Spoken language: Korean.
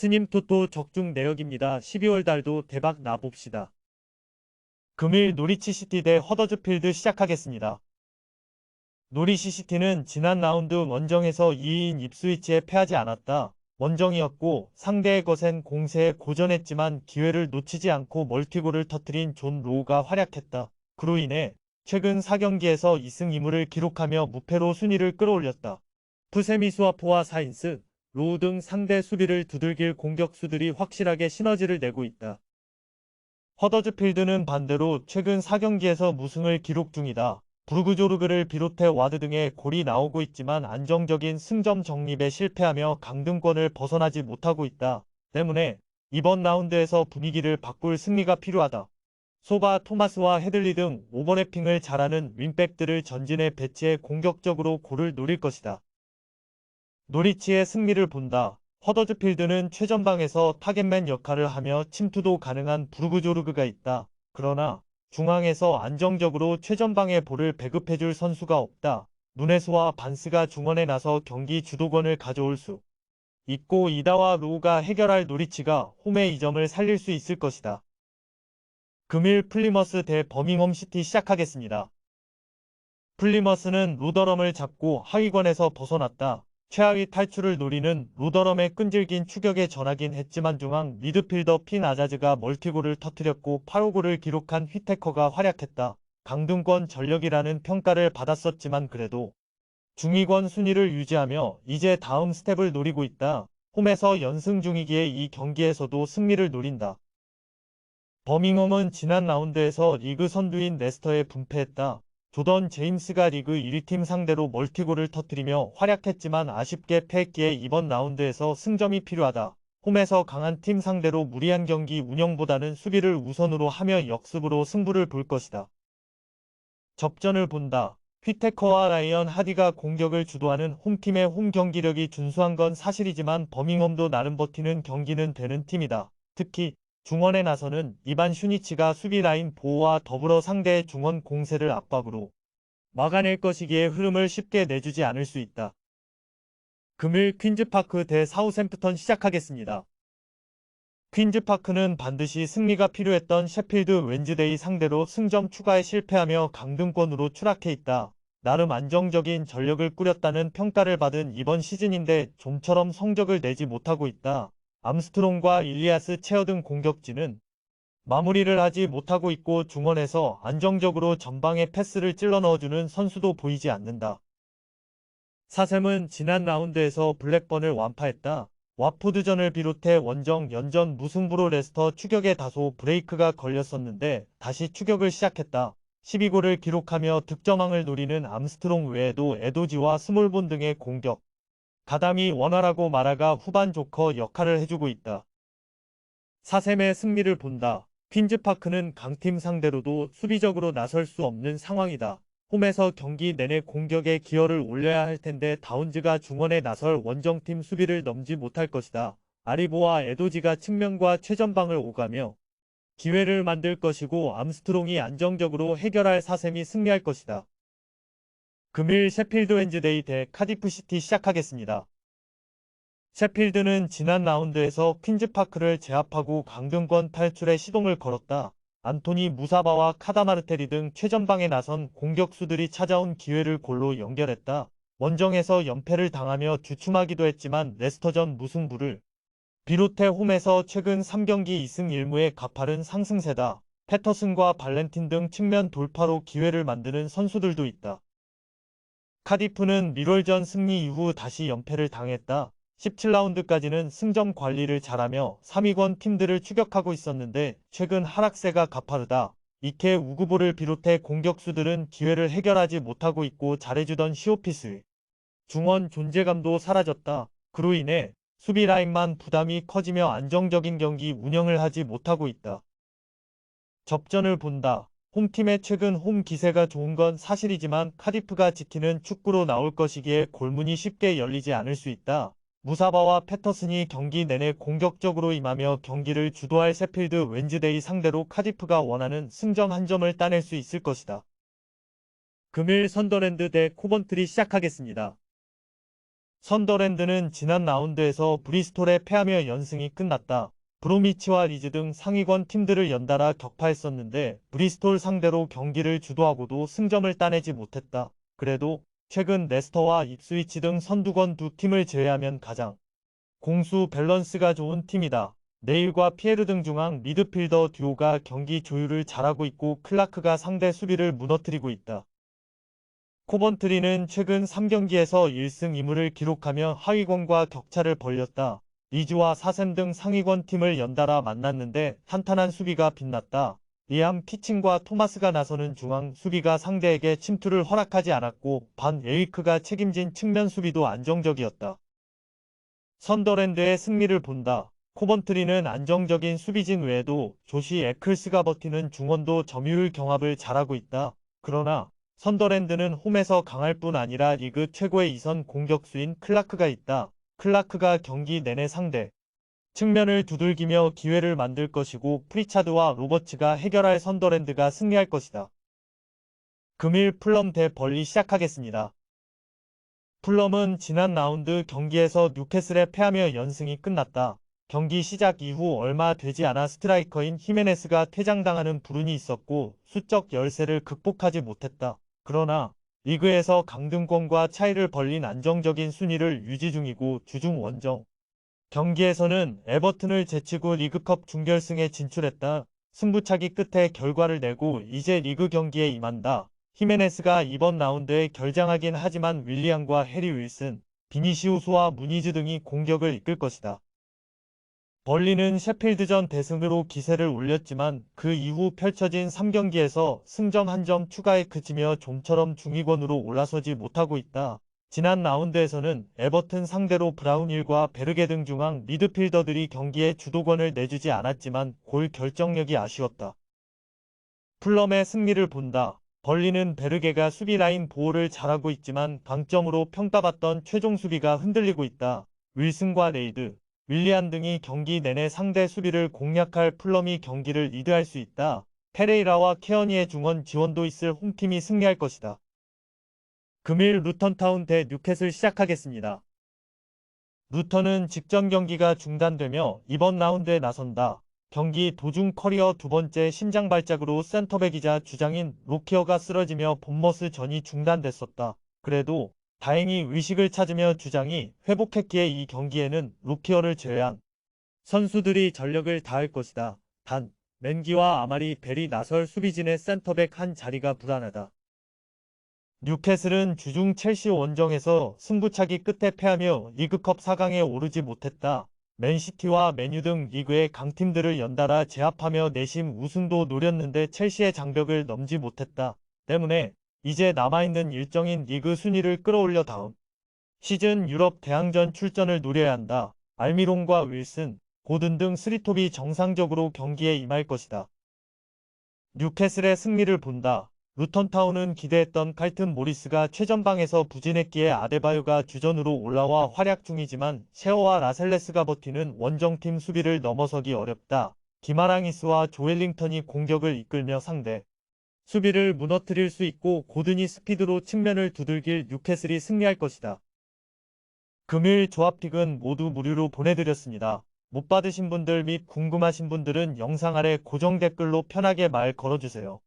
스님 토토 적중 내역입니다. 12월 달도 대박 나봅시다. 금일 노리치시티 대 허더즈필드 시작하겠습니다. 노리시시티는 지난 라운드 원정에서 2인 입스위치에 패하지 않았다. 원정이었고 상대의 거센 공세에 고전했지만 기회를 놓치지 않고 멀티골을 터뜨린 존 로우가 활약했다. 그로 인해 최근 4경기에서 2승 2무를 기록하며 무패로 순위를 끌어올렸다. 푸세미 수아포와 사인스, 로우 등 상대 수비를 두들길 공격수들이 확실하게 시너지를 내고 있다. 허더즈필드는 반대로 최근 4경기에서 무승을 기록 중이다. 브루그조르그를 비롯해 와드 등의 골이 나오고 있지만 안정적인 승점 정립에 실패하며 강등권을 벗어나지 못하고 있다. 때문에 이번 라운드에서 분위기를 바꿀 승리가 필요하다. 소바, 토마스와 헤들리 등 오버래핑을 잘하는 윙백들을 전진에 배치해 공격적으로 골을 노릴 것이다. 노리치의 승리를 본다. 허더즈필드는 최전방에서 타겟맨 역할을 하며 침투도 가능한 브루그조르그가 있다. 그러나 중앙에서 안정적으로 최전방에 볼을 배급해줄 선수가 없다. 누네스와 반스가 중원에 나서 경기 주도권을 가져올 수 있고 이다와 로우가 해결할 노리치가 홈의 이점을 살릴 수 있을 것이다. 금일 플리머스 대 버밍엄 시티 시작하겠습니다. 플리머스는 로더럼을 잡고 하위권에서 벗어났다. 최하위 탈출을 노리는 로더럼의 끈질긴 추격에 전하긴 했지만 중앙 미드필더 핀 아자즈가 멀티골을 터뜨렸고 8호골을 기록한 휘테커가 활약했다. 강등권 전력이라는 평가를 받았었지만 그래도 중위권 순위를 유지하며 이제 다음 스텝을 노리고 있다. 홈에서 연승 중이기에 이 경기에서도 승리를 노린다. 버밍엄은 지난 라운드에서 리그 선두인 레스터에 분패했다. 조던 제임스가 리그 1위팀 상대로 멀티골을 터뜨리며 활약했지만 아쉽게 패했기에 이번 라운드에서 승점이 필요하다. 홈에서 강한 팀 상대로 무리한 경기 운영보다는 수비를 우선으로 하며 역습으로 승부를 볼 것이다. 접전을 본다. 휘테커와 라이언 하디가 공격을 주도하는 홈팀의 홈 경기력이 준수한 건 사실이지만 버밍엄도 나름 버티는 경기는 되는 팀이다. 특히 중원에 나서는 이반 슈니치가 수비 라인 보호와 더불어 상대의 중원 공세를 압박으로 막아낼 것이기에 흐름을 쉽게 내주지 않을 수 있다. 금일 퀸즈파크 대 사우샘프턴 시작하겠습니다. 퀸즈파크는 반드시 승리가 필요했던 셰필드 웬즈데이 상대로 승점 추가에 실패하며 강등권으로 추락해 있다. 나름 안정적인 전력을 꾸렸다는 평가를 받은 이번 시즌인데 좀처럼 성적을 내지 못하고 있다. 암스트롱과 일리아스 체어 등 공격진은 마무리를 하지 못하고 있고 중원에서 안정적으로 전방에 패스를 찔러 넣어주는 선수도 보이지 않는다. 사셈은 지난 라운드에서 블랙번을 완파했다. 와포드전을 비롯해 원정, 연전 무승부로 레스터 추격에 다소 브레이크가 걸렸었는데 다시 추격을 시작했다. 12골을 기록하며 득점왕을 노리는 암스트롱 외에도 에도지와 스몰본 등의 공격 가담이 원활하고 마라가 후반 조커 역할을 해주고 있다. 사셈의 승리를 본다. 퀸즈파크는 강팀 상대로도 수비적으로 나설 수 없는 상황이다. 홈에서 경기 내내 공격에 기여를 올려야 할 텐데 다운즈가 중원에 나설 원정팀 수비를 넘지 못할 것이다. 아리보와 에도지가 측면과 최전방을 오가며 기회를 만들 것이고 암스트롱이 안정적으로 해결할 사셈이 승리할 것이다. 금일 셰필드 웬즈데이 대 카디프시티 시작하겠습니다. 셰필드는 지난 라운드에서 퀸즈파크를 제압하고 강등권 탈출에 시동을 걸었다. 안토니 무사바와 카다마르테리 등 최전방에 나선 공격수들이 찾아온 기회를 골로 연결했다. 원정에서 연패를 당하며 주춤하기도 했지만 레스터전 무승부를 비롯해 홈에서 최근 3경기 2승 1무의 가파른 상승세다. 패터슨과 발렌틴 등 측면 돌파로 기회를 만드는 선수들도 있다. 카디프는 미럴전 승리 이후 다시 연패를 당했다. 17라운드까지는 승점 관리를 잘하며 3위권 팀들을 추격하고 있었는데 최근 하락세가 가파르다. 이케 우구보를 비롯해 공격수들은 기회를 해결하지 못하고 있고 잘해주던 시오피스 중원 존재감도 사라졌다. 그로 인해 수비 라인만 부담이 커지며 안정적인 경기 운영을 하지 못하고 있다. 접전을 본다. 홈팀의 최근 홈 기세가 좋은 건 사실이지만 카디프가 지키는 축구로 나올 것이기에 골문이 쉽게 열리지 않을 수 있다. 무사바와 패터슨이 경기 내내 공격적으로 임하며 경기를 주도할 셰필드 웬즈데이 상대로 카디프가 원하는 승점 한 점을 따낼 수 있을 것이다. 금일 선더랜드 대 코번트리 시작하겠습니다. 선더랜드는 지난 라운드에서 브리스톨에 패하며 연승이 끝났다. 브로미치와 리즈 등 상위권 팀들을 연달아 격파했었는데 브리스톨 상대로 경기를 주도하고도 승점을 따내지 못했다. 그래도 최근 레스터와 입스위치 등 선두권 두 팀을 제외하면 가장 공수 밸런스가 좋은 팀이다. 네일과 피에르 등 중앙 미드필더 듀오가 경기 조율을 잘하고 있고 클라크가 상대 수비를 무너뜨리고 있다. 코번트리는 최근 3경기에서 1승 2무를 기록하며 하위권과 격차를 벌렸다. 리즈와 사셈 등 상위권 팀을 연달아 만났는데 탄탄한 수비가 빛났다. 리암 키친과 토마스가 나서는 중앙 수비가 상대에게 침투를 허락하지 않았고 반 에이크가 책임진 측면 수비도 안정적이었다. 선더랜드의 승리를 본다. 코번트리는 안정적인 수비진 외에도 조시 에클스가 버티는 중원도 점유율 경합을 잘하고 있다. 그러나 선더랜드는 홈에서 강할 뿐 아니라 리그 최고의 2선 공격수인 클라크가 있다. 클라크가 경기 내내 상대 측면을 두들기며 기회를 만들 것이고 프리차드와 로버츠가 해결할 선더랜드가 승리할 것이다. 금일 풀럼 대 벌리 시작하겠습니다. 풀럼은 지난 라운드 경기에서 뉴캐슬에 패하며 연승이 끝났다. 경기 시작 이후 얼마 되지 않아 스트라이커인 히메네스가 퇴장당하는 불운이 있었고 수적 열세를 극복하지 못했다. 그러나 리그에서 강등권과 차이를 벌린 안정적인 순위를 유지 중이고 주중 원정 경기에서는 에버튼을 제치고 리그컵 준결승에 진출했다. 승부차기 끝에 결과를 내고 이제 리그 경기에 임한다. 히메네스가 이번 라운드에 결장하긴 하지만 윌리안과 해리 윌슨, 비니시우스와 무니즈 등이 공격을 이끌 것이다. 벌리는 셰필드전 대승으로 기세를 올렸지만 그 이후 펼쳐진 3경기에서 승점 1점 추가에 그치며 좀처럼 중위권으로 올라서지 못하고 있다. 지난 라운드에서는 에버튼 상대로 브라운힐과 베르게 등 중앙 미드필더들이 경기에 주도권을 내주지 않았지만 골 결정력이 아쉬웠다. 풀럼의 승리를 본다. 벌리는 베르게가 수비 라인 보호를 잘하고 있지만 강점으로 평가받던 최종 수비가 흔들리고 있다. 윌슨과 레이드, 윌리안 등이 경기 내내 상대 수비를 공략할 풀럼이 경기를 리드할 수 있다. 페레이라와 케어니의 중원 지원도 있을 홈팀이 승리할 것이다. 금일 루턴타운 대 뉴캐슬 시작하겠습니다. 루턴은 직전 경기가 중단되며 이번 라운드에 나선다. 경기 도중 커리어 두 번째 심장 발작으로 센터백이자 주장인 로키어가 쓰러지며 본머스 전이 중단됐었다. 그래도 다행히 의식을 찾으며 주장이 회복했기에 이 경기에는 로키어를 제외한 선수들이 전력을 다할 것이다. 단, 맨기와 아마리 벨이 나설 수비진의 센터백 한 자리가 불안하다. 뉴캐슬은 주중 첼시 원정에서 승부차기 끝에 패하며 리그컵 4강에 오르지 못했다. 맨시티와 맨유 등 리그의 강팀들을 연달아 제압하며 내심 우승도 노렸는데 첼시의 장벽을 넘지 못했다. 때문에 이제 남아있는 일정인 리그 순위를 끌어올려 다음 시즌 유럽 대항전 출전을 노려야 한다. 알미론과 윌슨, 고든 등 스리톱이 정상적으로 경기에 임할 것이다. 뉴캐슬의 승리를 본다. 루턴타운은 기대했던 칼튼 모리스가 최전방에서 부진했기에 아데바요가 주전으로 올라와 활약 중이지만 셰어와 라셀레스가 버티는 원정팀 수비를 넘어서기 어렵다. 기마랑이스와 조엘링턴이 공격을 이끌며 상대 수비를 무너뜨릴 수 있고 고든이 스피드로 측면을 두들길 뉴캐슬이 승리할 것이다. 금일 조합픽은 모두 무료로 보내드렸습니다. 못 받으신 분들 및 궁금하신 분들은 영상 아래 고정 댓글로 편하게 말 걸어주세요.